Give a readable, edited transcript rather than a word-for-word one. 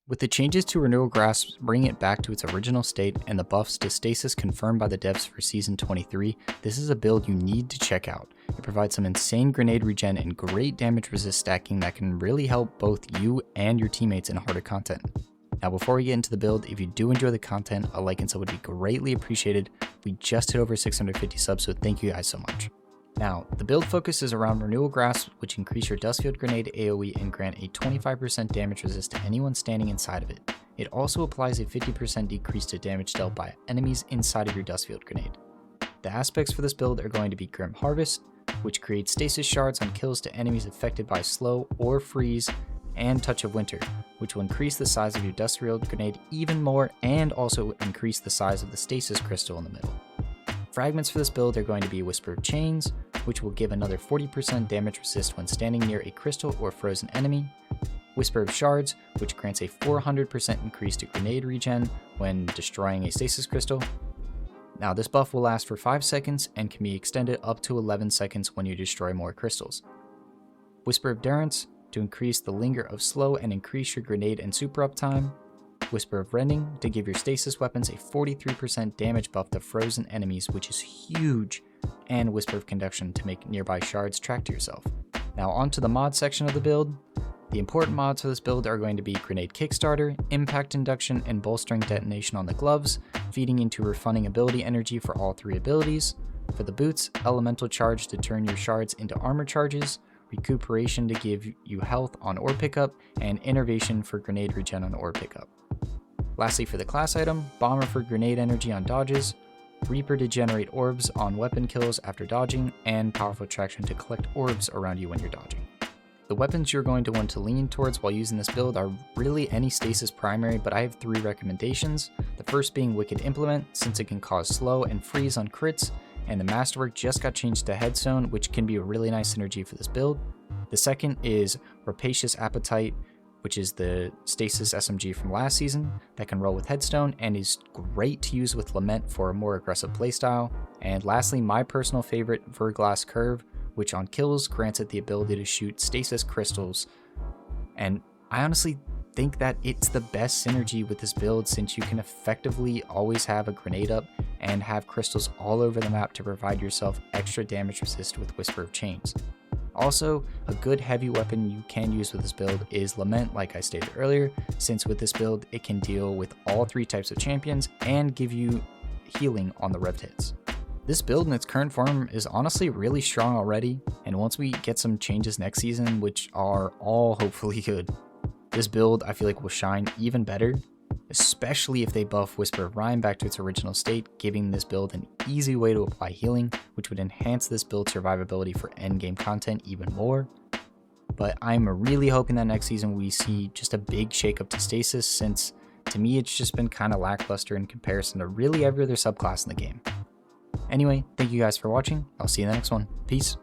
With the changes to Renewal Grasp bringing it back to its original state and the buffs to Stasis confirmed by the devs for Season 23, this is a build you need to check out. It provides some insane grenade regen and great damage resist stacking that can really help both you and your teammates in harder content. Now before we get into the build, if you do enjoy the content, a like and sub would be greatly appreciated. We just hit over 650 subs, so thank you guys so much. Now, the build focuses around Renewal Grasp, which increase your Dustfield Grenade AoE and grant a 25% damage resist to anyone standing inside of it. It also applies a 50% decrease to damage dealt by enemies inside of your Dustfield Grenade. The aspects for this build are going to be Grim Harvest, which creates stasis shards on kills to enemies affected by slow or freeze, and Touch of Winter, which will increase the size of your Dustfield Grenade even more and also increase the size of the stasis crystal in the middle. Fragments for this build are going to be Whisper of Chains, which will give another 40% damage resist when standing near a crystal or frozen enemy. Whisper of Shards, which grants a 400% increase to grenade regen when destroying a stasis crystal. Now this buff will last for 5 seconds and can be extended up to 11 seconds when you destroy more crystals. Whisper of Durance, to increase the linger of slow and increase your grenade and super uptime. Whisper of Rending, to give your stasis weapons a 43% damage buff to frozen enemies, which is huge, and Whisper of Conduction to make nearby shards track to yourself. Now onto the mod section of the build. The important mods for this build are going to be Grenade Kickstarter, Impact Induction, and Bolstering Detonation on the gloves, feeding into Refunding ability energy for all 3 abilities. For the boots, Elemental Charge to turn your shards into armor charges, Recuperation to give you health on ore pickup, and Innervation for grenade regen on ore pickup. Lastly, for the class item, Bomber for grenade energy on dodges, Reaper to generate orbs on weapon kills after dodging, and Powerful Attraction to collect orbs around you when you're dodging. The weapons you're going to want to lean towards while using this build are really any stasis primary, but I have 3 recommendations. The first being Wicked Implement, since it can cause slow and freeze on crits, and the Masterwork just got changed to Headstone, which can be a really nice synergy for this build. The second is Rapacious Appetite, which is the Stasis SMG from last season that can roll with Headstone and is great to use with Lament for a more aggressive playstyle. And lastly, my personal favorite, Verglass Curve, which on kills grants it the ability to shoot stasis crystals. And I honestly think that it's the best synergy with this build, since you can effectively always have a grenade up and have crystals all over the map to provide yourself extra damage resist with Whisper of Chains. Also, a good heavy weapon you can use with this build is Lament, like I stated earlier, since with this build it can deal with all 3 types of champions and give you healing on the revved hits. This build in its current form is honestly really strong already, and once we get some changes next season, which are all hopefully good, this build I feel like will shine even better, especially if they buff Whisper of Rhyme back to its original state, giving this build an easy way to apply healing, which would enhance this build's survivability for endgame content even more. But I'm really hoping that next season we see just a big shakeup to Stasis, since to me it's just been kind of lackluster in comparison to really every other subclass in the game. Anyway, thank you guys for watching. I'll see you in the next one. Peace.